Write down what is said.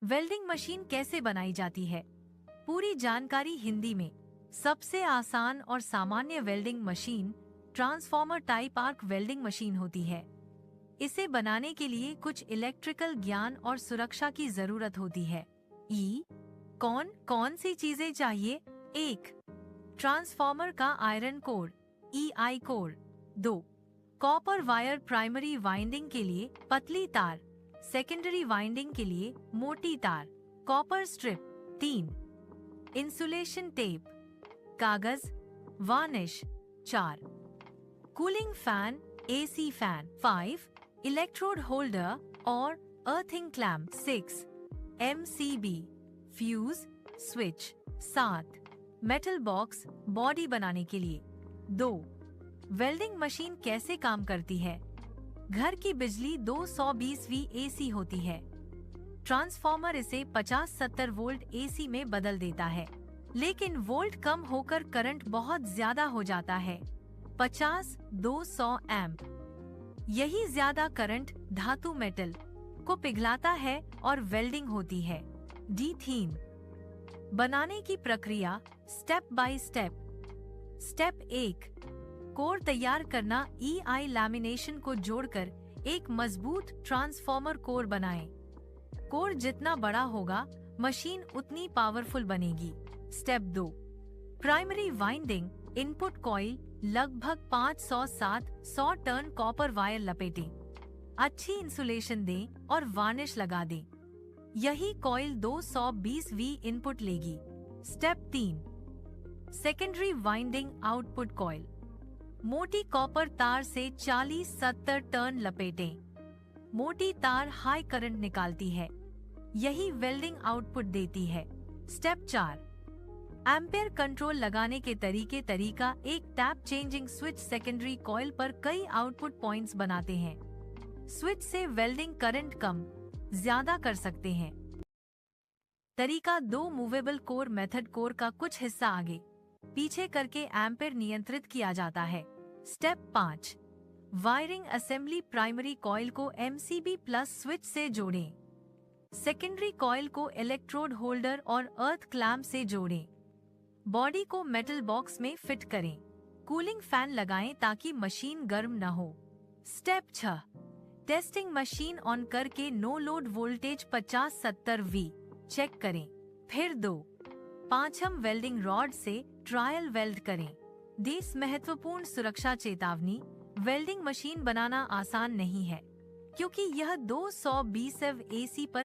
Welding machine कैसे बनाई जाती है? पूरी जानकारी हिंदी में। सबसे आसान और सामान्य welding machine transformer type arc welding machine होती है। इसे बनाने के लिए कुछ इलेक्ट्रिकल ज्ञान और सुरक्षा की जरूरत होती है। कौन कौन सी चीजें चाहिए? 1. ट्रांसफॉर्मर का iron core EI core. 2. Copper wire primary winding के लिए पतली तार, सेकेंडरी वाइंडिंग के लिए मोटी तार, कॉपर स्ट्रिप। 3. इंसुलेशन टेप, कागज, varnish. 4. Cooling fan AC fan. 5. Electrode holder और earthing clamp. 6. MCB, fuse, switch. 7. Metal box body बनाने के लिए। 2. वेल्डिंग मशीन कैसे काम करती है? घर की बिजली 220 V AC होती है। ट्रांसफॉर्मर इसे 50-70 वोल्ट AC में बदल देता है, लेकिन वोल्ट कम होकर करंट बहुत ज्यादा हो जाता है, 50-200 एम्प। यही ज्यादा करंट धातु मेटल को पिघलाता है और वेल्डिंग होती है। थीम बनाने की प्रक्रिया step by step. Step 1. Core तैयार करना। EI लैमिनेशन को जोड़कर एक मजबूत ट्रांसफॉर्मर कोर बनाएं। कोर जितना बड़ा होगा, मशीन उतनी पावरफुल बनेगी। Step 2. Primary winding. Input coil लगभग 500-700 टर्न कॉपर वायर लपेटें, अच्छी इंसुलेशन दें और वार्निश लगा दें। यही कॉइल 220 V इनपुट लेगी। Step 3. Secondary winding output coil. मोटी कॉपर तार से 40-70 टर्न लपेटें। मोटी तार हाई करंट निकालती है, यही वेल्डिंग आउटपुट देती है। स्टेप 4. एम्पेयर कंट्रोल लगाने के तरीका। एक tap changing switch secondary coil पर कई आउटपुट पॉइंट्स बनाते हैं। स्विच से वेल्डिंग करंट कम ज्यादा कर सकते हैं। तरीका 2. Movable core method. कोर का कुछ हिस्सा आगे पीछे करके एम्पेयर नियंत्रित किया जाता है। Step 5. Wiring assembly. Primary coil को MCB प्लस स्विच से जोड़ें। सेकेंडरी कॉइल को इलेक्ट्रोड होल्डर और अर्थ क्लैम्प से जोड़ें। बॉडी को मेटल बॉक्स में फिट करें। कूलिंग फैन लगाएं ताकि मशीन गर्म न हो। स्टेप 6. टेस्टिंग। मशीन ऑन करके no load voltage 50-70 V check करें। फिर 2. 5 वेल्डिंग रॉड से ट्रायल वेल्ड करें। 10 महत्वपूर्ण सुरक्षा चेतावनी। वेल्डिंग मशीन बनाना आसान नहीं है, क्योंकि यह 220 V AC पर